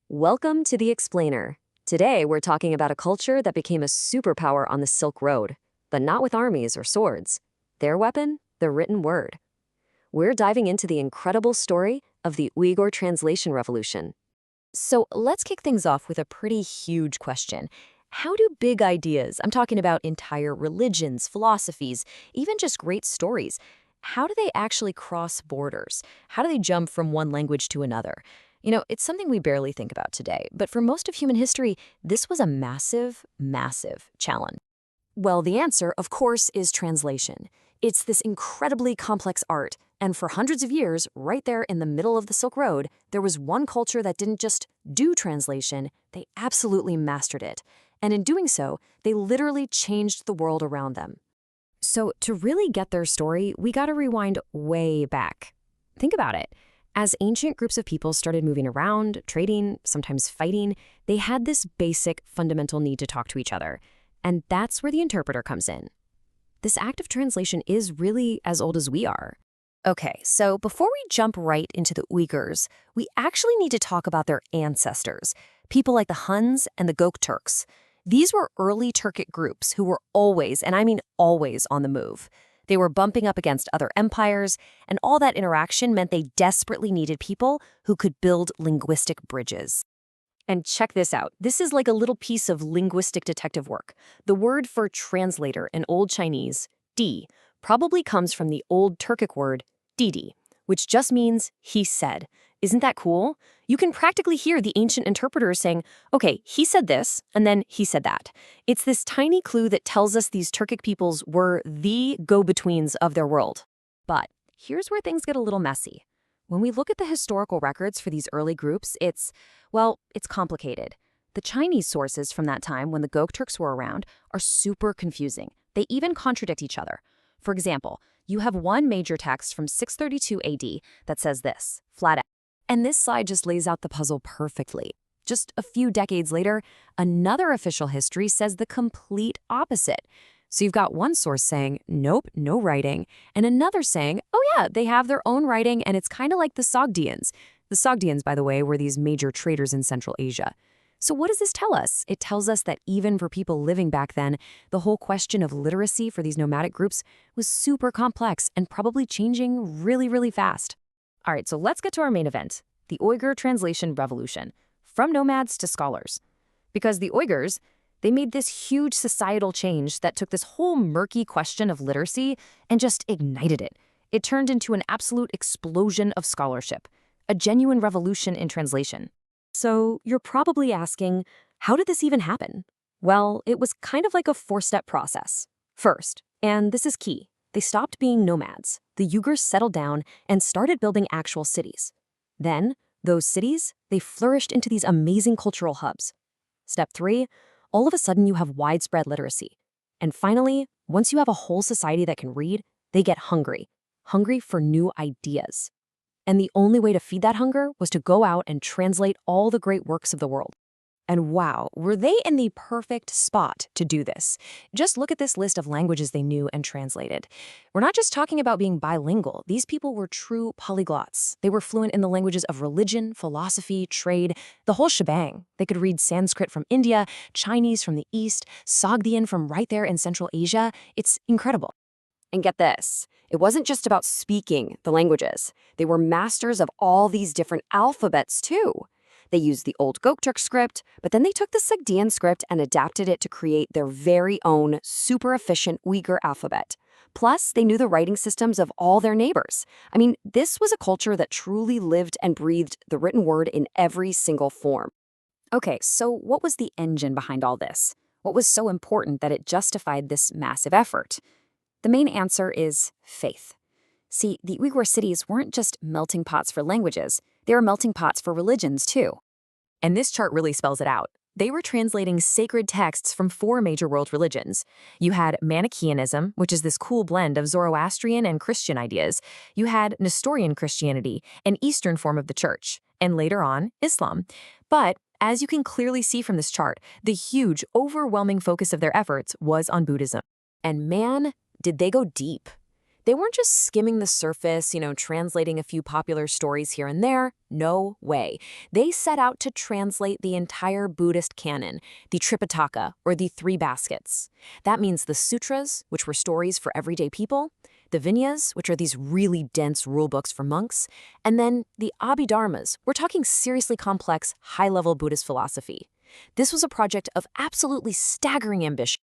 Welcome to The Explainer. Today, we're talking about a culture that became a superpower on the Silk Road, but not with armies or swords. Their weapon? The written word. We're diving into the incredible story of the Uyghur translation revolution. So let's kick things off with a pretty huge question. How do big ideas, I'm talking about entire religions, philosophies, even just great stories, how do they actually cross borders? How do they jump from one language to another? It's something we barely think about today, but for most of human history, this was a massive, massive challenge. Well, the answer, of course, is translation. It's this incredibly complex art, and for hundreds of years, right there in the middle of the Silk Road, there was one culture that didn't just do translation, they absolutely mastered it. And in doing so, they literally changed the world around them. So to really get their story, we gotta rewind way back. Think about it. As ancient groups of people started moving around, trading, sometimes fighting, they had this basic, fundamental need to talk to each other. And that's where the interpreter comes in. This act of translation is really as old as we are. Okay, so before we jump right into the Uyghurs, we actually need to talk about their ancestors, people like the Huns and the Gökturks. These were early Turkic groups who were always, and I mean always, on the move. They were bumping up against other empires, and all that interaction meant they desperately needed people who could build linguistic bridges. And check this out. This is like a little piece of linguistic detective work. The word for translator in Old Chinese, di, probably comes from the Old Turkic word didi, which just means he said. Isn't that cool? You can practically hear the ancient interpreters saying, okay, he said this, and then he said that. It's this tiny clue that tells us these Turkic peoples were the go-betweens of their world. But here's where things get a little messy. When we look at the historical records for these early groups, it's complicated. The Chinese sources from that time, when the Gökturks were around, are super confusing. They even contradict each other. For example, you have one major text from 632 AD that says this, flat out. And this slide just lays out the puzzle perfectly. Just a few decades later, another official history says the complete opposite. So you've got one source saying, nope, no writing, and another saying, oh yeah, they have their own writing, and it's kind of like the Sogdians. The Sogdians, by the way, were these major traders in Central Asia. So what does this tell us? It tells us that even for people living back then, the whole question of literacy for these nomadic groups was super complex and probably changing really, really fast. All right, so let's get to our main event, the Uyghur translation revolution, from nomads to scholars. Because the Uyghurs, they made this huge societal change that took this whole murky question of literacy and just ignited it. It turned into an absolute explosion of scholarship, a genuine revolution in translation. So you're probably asking, how did this even happen? Well, it was kind of like a four-step process. First, and this is key, they stopped being nomads. The Uyghurs settled down and started building actual cities. Then, those cities, they flourished into these amazing cultural hubs. Step 3, all of a sudden you have widespread literacy. And finally, once you have a whole society that can read, they get hungry for new ideas. And the only way to feed that hunger was to go out and translate all the great works of the world. And wow, were they in the perfect spot to do this? Just look at this list of languages they knew and translated. We're not just talking about being bilingual. These people were true polyglots. They were fluent in the languages of religion, philosophy, trade, the whole shebang. They could read Sanskrit from India, Chinese from the East, Sogdian from right there in Central Asia. It's incredible. And get this, it wasn't just about speaking the languages. They were masters of all these different alphabets too. They used the old Gökturk script, but then they took the Sogdian script and adapted it to create their very own super efficient Uyghur alphabet. Plus, they knew the writing systems of all their neighbors. I mean, this was a culture that truly lived and breathed the written word in every single form. Okay, so what was the engine behind all this? What was so important that it justified this massive effort? The main answer is faith. See, the Uyghur cities weren't just melting pots for languages, they were melting pots for religions too. And this chart really spells it out. They were translating sacred texts from 4 major world religions. You had Manichaeanism, which is this cool blend of Zoroastrian and Christian ideas. You had Nestorian Christianity, an Eastern form of the church, and later on, Islam. But as you can clearly see from this chart, the huge, overwhelming focus of their efforts was on Buddhism. And man, did they go deep. They weren't just skimming the surface, translating a few popular stories here and there. No way. They set out to translate the entire Buddhist canon, the Tripitaka, or the Three Baskets. That means the sutras, which were stories for everyday people, the Vinyas, which are these really dense rule books for monks, and then the Abhidharmas. We're talking seriously complex, high-level Buddhist philosophy. This was a project of absolutely staggering ambition.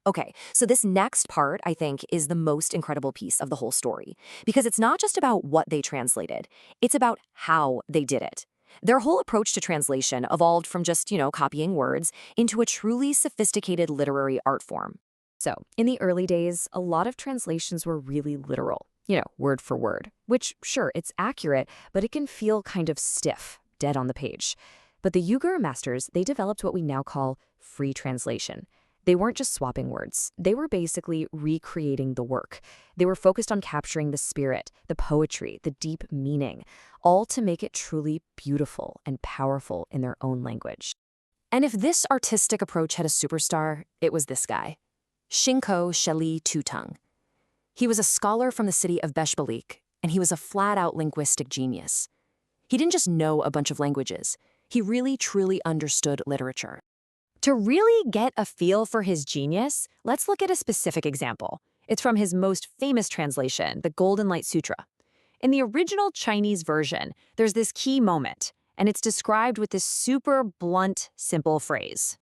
Okay, so this next part, I think, is the most incredible piece of the whole story. Because it's not just about what they translated, it's about how they did it. Their whole approach to translation evolved from just, copying words into a truly sophisticated literary art form. So, in the early days, a lot of translations were really literal, word for word, which, sure, it's accurate, but it can feel kind of stiff, dead on the page. But the Uyghur masters, they developed what we now call free translation. They weren't just swapping words. They were basically recreating the work. They were focused on capturing the spirit, the poetry, the deep meaning, all to make it truly beautiful and powerful in their own language. And if this artistic approach had a superstar, it was this guy, Shinko Sheli Tutung. He was a scholar from the city of Beshbalik, and he was a flat-out linguistic genius. He didn't just know a bunch of languages. He really, truly understood literature. To really get a feel for his genius, let's look at a specific example. It's from his most famous translation, the Golden Light Sutra. In the original Chinese version, there's this key moment, and it's described with this super blunt, simple phrase.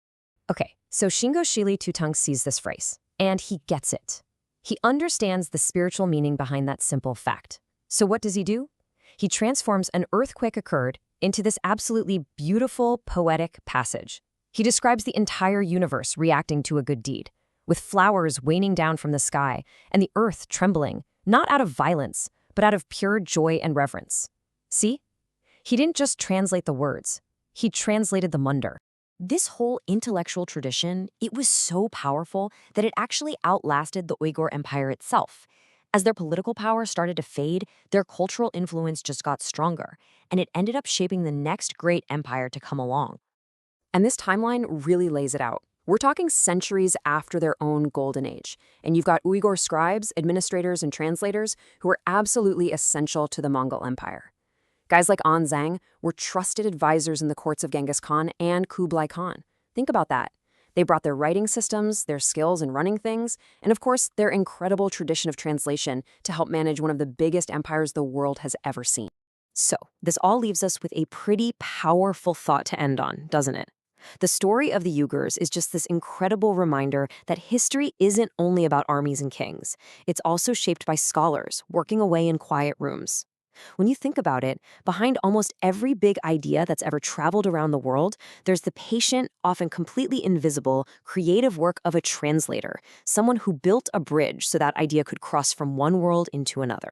Okay, so Shingo Shili Tutung sees this phrase, and he gets it. He understands the spiritual meaning behind that simple fact. So what does he do? He transforms an earthquake occurred into this absolutely beautiful, poetic passage. He describes the entire universe reacting to a good deed, with flowers raining down from the sky and the earth trembling, not out of violence, but out of pure joy and reverence. See? He didn't just translate the words. He translated the munder. This whole intellectual tradition, it was so powerful that it actually outlasted the Uyghur Empire itself. As their political power started to fade, their cultural influence just got stronger, and it ended up shaping the next great empire to come along. And this timeline really lays it out. We're talking centuries after their own golden age. And you've got Uyghur scribes, administrators, and translators who are absolutely essential to the Mongol Empire. Guys like An Zhang were trusted advisors in the courts of Genghis Khan and Kublai Khan. Think about that. They brought their writing systems, their skills in running things, and of course, their incredible tradition of translation to help manage one of the biggest empires the world has ever seen. So, this all leaves us with a pretty powerful thought to end on, doesn't it? The story of the Uyghurs is just this incredible reminder that history isn't only about armies and kings. It's also shaped by scholars working away in quiet rooms. When you think about it, behind almost every big idea that's ever traveled around the world, there's the patient, often completely invisible, creative work of a translator, someone who built a bridge so that idea could cross from one world into another.